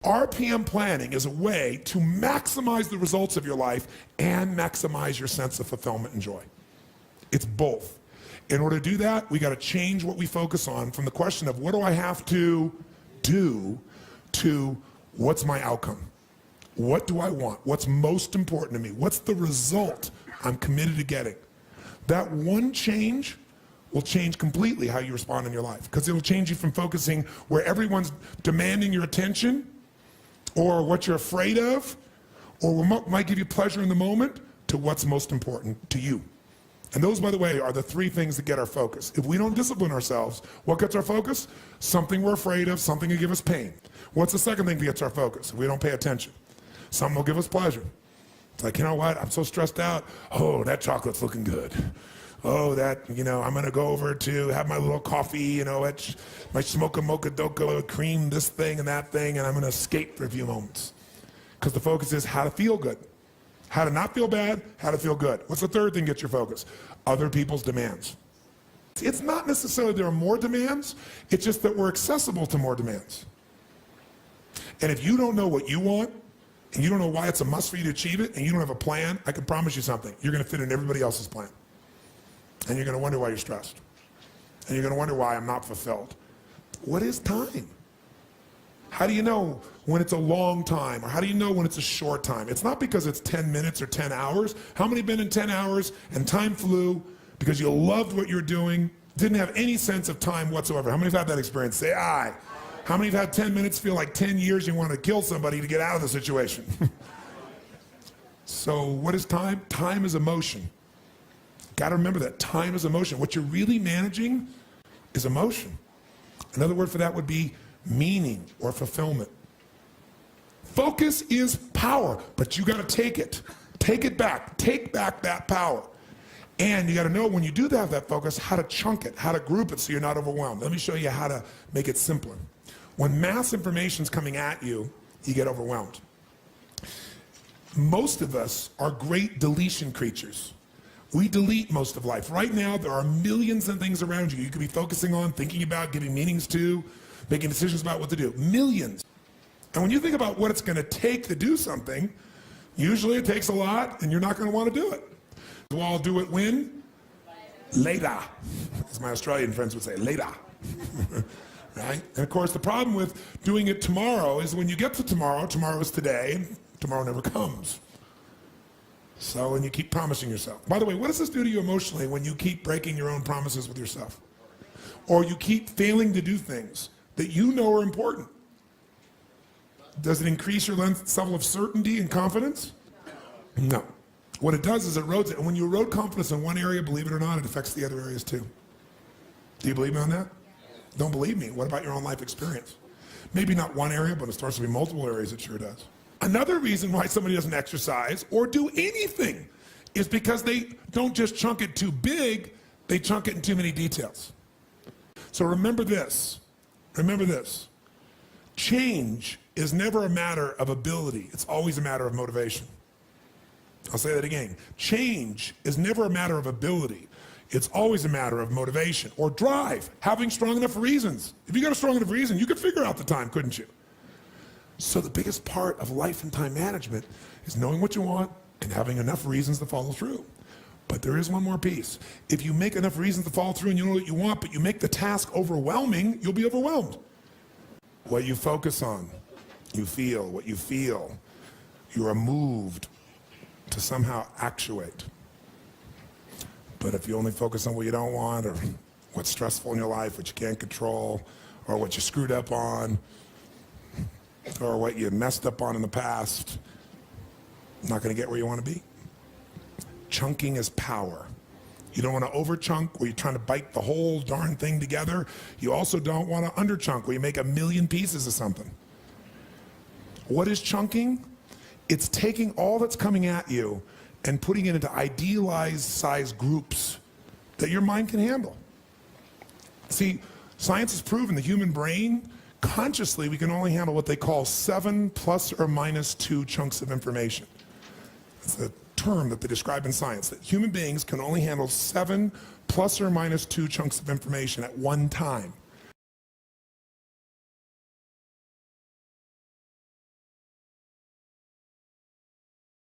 RPM planning is a way to maximize the results of your life and maximize your sense of fulfillment and joy. It's both. In order to do that, we got to change what we focus on from the question of what do I have to do to what's my outcome? What do I want? What's most important to me? What's the result I'm committed to getting? That one change will change completely how you respond in your life, because it'll change you from focusing where everyone's demanding your attention or what you're afraid of or what might give you pleasure in the moment to what's most important to you. And those, by the way, are the three things that get our focus. If we don't discipline ourselves, what gets our focus? Something we're afraid of, something that gives us pain. What's the second thing that gets our focus if we don't pay attention? Something will give us pleasure. It's like, you know what, I'm so stressed out. Oh, that chocolate's looking good. Oh, that, I'm gonna go over to have my little coffee, my smoke a mocha doka, cream this thing and that thing, and I'm gonna escape for a few moments. Because the focus is how to feel good. How to not feel bad, how to feel good. What's the third thing that gets your focus? Other people's demands. It's not necessarily there are more demands, it's just that we're accessible to more demands. And if you don't know what you want, and you don't know why it's a must for you to achieve it, and you don't have a plan, I can promise you something. You're gonna fit in everybody else's plan. And you're gonna wonder why you're stressed. And you're gonna wonder why I'm not fulfilled. What is time? How do you know when it's a long time, or how do you know when it's a short time? It's not because it's 10 minutes or 10 hours. How many have been in 10 hours and time flew because you loved what you're doing, didn't have any sense of time whatsoever? How many have had that experience? Say aye. How many have had 10 minutes feel like 10 years you want to kill somebody to get out of the situation? So what is time? Time is emotion. Gotta remember that. Time is emotion. What you're really managing is emotion. Another word for that would be meaning or fulfillment. Focus is power, but you gotta take it. Take it back. Take back that power. And you gotta know when you do have that focus, how to chunk it, how to group it so you're not overwhelmed. Let me show you how to make it simpler. When mass information's coming at you, you get overwhelmed. Most of us are great deletion creatures. We delete most of life. Right now, there are millions of things around you you could be focusing on, thinking about, giving meanings to, making decisions about what to do. Millions. And when you think about what it's gonna take to do something, usually it takes a lot and you're not gonna wanna do it. So I'll do it when? Later. As my Australian friends would say, later. Right? And of course, the problem with doing it tomorrow is when you get to tomorrow, tomorrow is today, and tomorrow never comes. So, and you keep promising yourself. By the way, what does this do to you emotionally when you keep breaking your own promises with yourself? Or you keep failing to do things that you know are important? Does it increase your level of certainty and confidence? No. What it does is it erodes it. And when you erode confidence in one area, believe it or not, it affects the other areas too. Do you believe me on that? Don't believe me. What about your own life experience? Maybe not one area, but it starts to be multiple areas, it sure does. Another reason why somebody doesn't exercise or do anything is because they don't just chunk it too big, they chunk it in too many details. So remember this. Remember this. Change is never a matter of ability. It's always a matter of motivation. I'll say that again. Change is never a matter of ability. It's always a matter of motivation or drive, having strong enough reasons. If you got a strong enough reason, you could figure out the time, couldn't you? So the biggest part of life and time management is knowing what you want and having enough reasons to follow through. But there is one more piece. If you make enough reasons to follow through and you know what you want, but you make the task overwhelming, you'll be overwhelmed. What you focus on, you feel. What you feel, you are moved to somehow actuate. But if you only focus on what you don't want, or what's stressful in your life, what you can't control, or what you screwed up on, or what you messed up on in the past, you're not gonna get where you wanna be. Chunking is power. You don't wanna over-chunk where you're trying to bite the whole darn thing together. You also don't wanna under-chunk where you make a million pieces of something. What is chunking? It's taking all that's coming at you and putting it into idealized size groups that your mind can handle. See, science has proven the human brain, consciously, we can only handle what they call 7 plus or minus 2 chunks of information. It's a term that they describe in science, that human beings can only handle 7 plus or minus 2 chunks of information at one time.